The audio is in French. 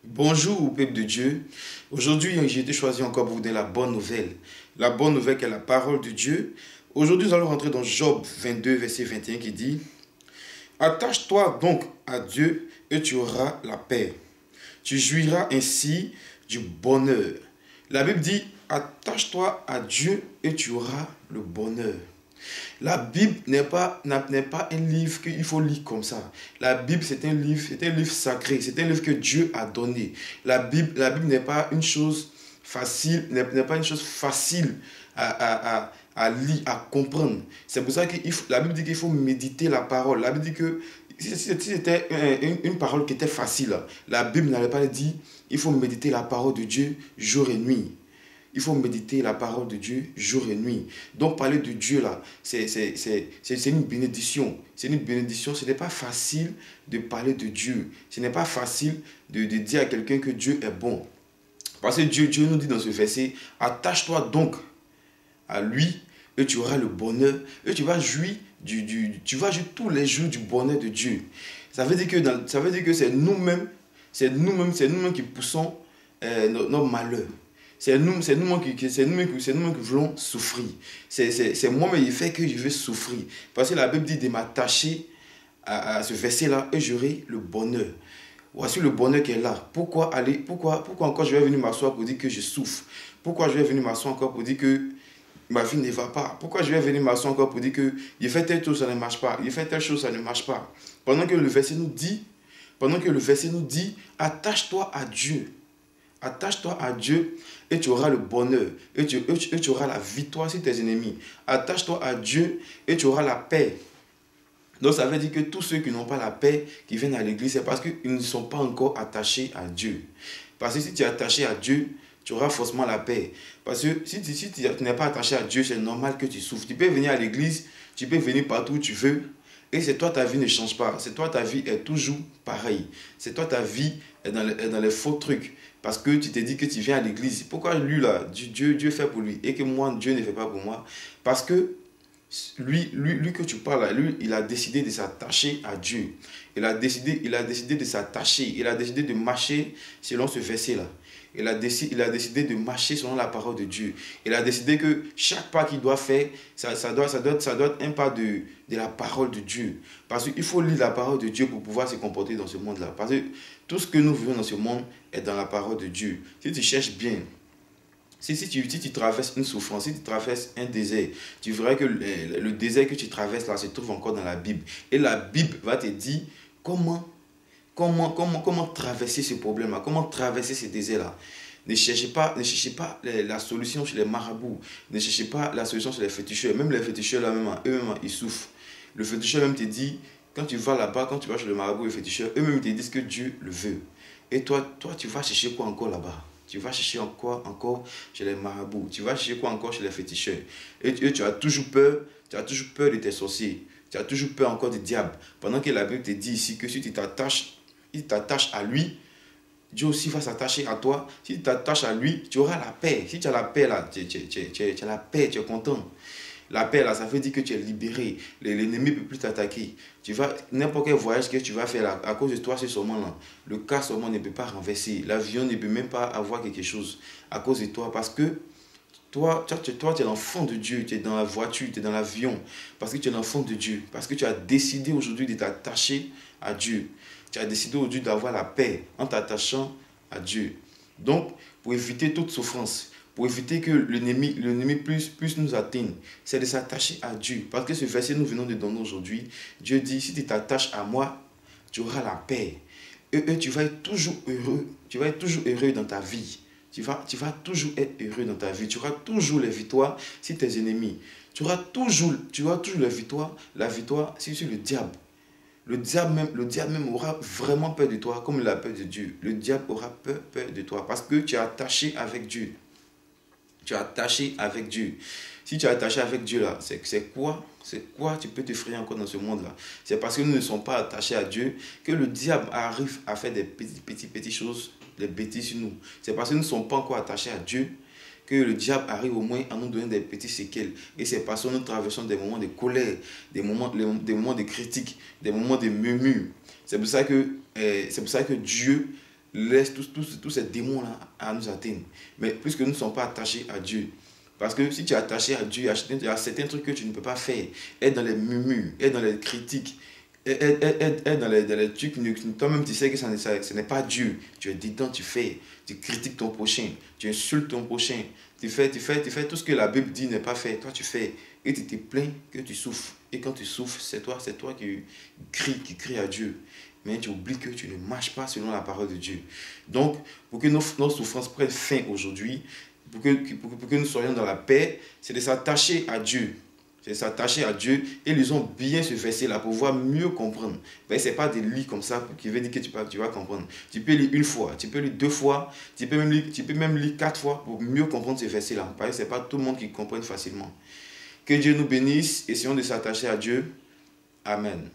Bonjour, peuple de Dieu. Aujourd'hui, j'ai été choisi encore pour vous donner la bonne nouvelle. La bonne nouvelle qui est la parole de Dieu. Aujourd'hui, nous allons rentrer dans Job 22, verset 21 qui dit: Attache-toi donc à Dieu et tu auras la paix. Tu jouiras ainsi du bonheur. La Bible dit: Attache-toi à Dieu et tu auras le bonheur. La Bible n'est pas un livre qu'il faut lire comme ça. La Bible, c'est un livre sacré, c'est un livre que Dieu a donné. La Bible n'est pas une chose facile, n'est pas une chose facile à lire, à comprendre. C'est pour ça que la Bible dit qu'il faut méditer la parole. La Bible dit que si c'était une parole qui était facile, la Bible n'allait pas dire il faut méditer la parole de Dieu jour et nuit. Il faut méditer la parole de Dieu jour et nuit. Donc parler de Dieu là, c'est une bénédiction. C'est une bénédiction. Ce n'est pas facile de parler de Dieu. Ce n'est pas facile de dire à quelqu'un que Dieu est bon. Parce que Dieu nous dit dans ce verset: attache-toi donc à lui et tu auras le bonheur. Et tu vas jouir, tu vas jouir tous les jours du bonheur de Dieu. Ça veut dire que c'est nous-mêmes qui poussons nos malheurs. C'est nous-mêmes qui voulons souffrir. C'est moi-même qui fait que je veux souffrir. Parce que la Bible dit de m'attacher à ce verset-là et j'aurai le bonheur. Voici le bonheur qui est là. Pourquoi encore je vais venir m'asseoir pour dire que je souffre? Pourquoi je vais venir m'asseoir encore pour dire que ma vie ne va pas? Pourquoi je vais venir m'asseoir encore pour dire que il fait telle chose, ça ne marche pas? Il fait telle chose, ça ne marche pas. Pendant que le verset nous dit, attache-toi à Dieu. Attache-toi à Dieu et tu auras le bonheur et tu auras la victoire sur tes ennemis. Attache-toi à Dieu et tu auras la paix. Donc ça veut dire que tous ceux qui n'ont pas la paix, qui viennent à l'église, c'est parce qu'ils ne sont pas encore attachés à Dieu. Parce que si tu es attaché à Dieu, tu auras forcément la paix. Parce que si tu n'es pas attaché à Dieu, c'est normal que tu souffres. Tu peux venir à l'église, tu peux venir partout où tu veux. Et c'est toi, ta vie ne change pas. C'est toi, ta vie est toujours pareille. C'est toi, ta vie est dans les faux trucs. Parce que tu t'es dit que tu viens à l'église. Pourquoi lui, là, Dieu fait pour lui et que moi, Dieu ne fait pas pour moi? Parce que lui que tu parles, là, lui, il a décidé de s'attacher à Dieu. Il a décidé de s'attacher. Il a décidé de marcher selon ce verset-là. Il a décidé de marcher selon la parole de Dieu. Il a décidé que chaque pas qu'il doit faire, ça doit être un pas de la parole de Dieu. Parce qu'il faut lire la parole de Dieu pour pouvoir se comporter dans ce monde-là. Parce que tout ce que nous vivons dans ce monde est dans la parole de Dieu. Si tu cherches bien, si tu traverses une souffrance, si tu traverses un désert, tu verras que le désert que tu traverses là se trouve encore dans la Bible. Et la Bible va te dire comment traverser ce problème-là, comment traverser ce désert-là. Ne cherchez pas la solution chez les marabouts. Ne cherchez pas la solution chez les féticheurs. Même les féticheurs, là, eux-mêmes, ils souffrent. Le féticheur même te dit, quand tu vas là-bas, quand tu vas chez le marabout et le féticheur, eux-mêmes te disent que Dieu le veut. Et toi, tu vas chercher quoi encore là-bas? Tu vas chercher quoi encore chez les marabouts? Tu vas chercher quoi encore chez les féticheurs? Et tu as toujours peur de tes sorciers. Tu as toujours peur encore du diable. Pendant que la Bible te dit ici que si tu t'attaches, il t'attache à lui, Dieu aussi va s'attacher à toi. Si tu t'attaches à lui, tu auras la paix. Si tu as la paix là, tu as la paix, tu es content. La paix là, ça veut dire que tu es libéré. L'ennemi ne peut plus t'attaquer. N'importe quel voyage que tu vas faire là, à cause de toi, c'est seulement là. Le car seulement ne peut pas renverser. L'avion ne peut même pas avoir quelque chose à cause de toi. Parce que toi, tu es l'enfant de Dieu. Tu es dans la voiture, tu es dans l'avion. Parce que tu es l'enfant de Dieu. Parce que tu as décidé aujourd'hui de t'attacher à Dieu. Tu as décidé aujourd'hui d'avoir la paix en t'attachant à Dieu. Donc, pour éviter toute souffrance, pour éviter que l'ennemi puisse nous atteindre, c'est de s'attacher à Dieu. Parce que ce verset nous venons de donner aujourd'hui, Dieu dit, si tu t'attaches à moi, tu auras la paix. Et tu vas être toujours heureux. Tu vas être toujours heureux dans ta vie. Tu vas toujours être heureux dans ta vie. Tu auras toujours les victoires sur tes ennemis. Tu auras toujours la victoire sur le diable. Le diable même aura vraiment peur de toi comme il a peur de Dieu. Le diable aura peur de toi parce que tu es attaché avec Dieu. Tu es attaché avec Dieu. Si tu es attaché avec Dieu là, c'est quoi tu peux t'effrayer encore dans ce monde-là? C'est parce que nous ne sommes pas attachés à Dieu que le diable arrive à faire des petites choses, des bêtises sur nous. C'est parce que nous ne sommes pas encore attachés à Dieu que le diable arrive au moins à nous donner des petits séquelles. Et c'est parce que nous traversons des moments de colère, des moments de critique, des moments de murmures. C'est pour ça que Dieu laisse tous ces démons-là à nous atteindre. Mais puisque nous ne sommes pas attachés à Dieu, parce que si tu es attaché à Dieu, il y a certains trucs que tu ne peux pas faire. Être dans les murmures, être dans les critiques, être dans les trucs, toi-même tu sais que ce n'est pas Dieu. Tu es dedans, tu critiques ton prochain, tu insultes ton prochain, tu fais tout ce que la Bible dit ne pas faire. Toi tu fais et tu te plains que tu souffres. Et quand tu souffres, c'est toi qui crie à Dieu. Mais tu oublies que tu ne marches pas selon la parole de Dieu. Donc, pour que nos souffrances prennent fin aujourd'hui, pour que nous soyons dans la paix, c'est de s'attacher à Dieu. C'est s'attacher à Dieu et lisons bien ce verset-là pour pouvoir mieux comprendre. Ce n'est pas des lits comme ça qui veut dire que tu vas comprendre. Tu peux lire une fois, tu peux lire deux fois, tu peux même lire quatre fois pour mieux comprendre ce verset-là. Parce que ce n'est pas tout le monde qui comprenne facilement. Que Dieu nous bénisse, essayons de s'attacher à Dieu. Amen.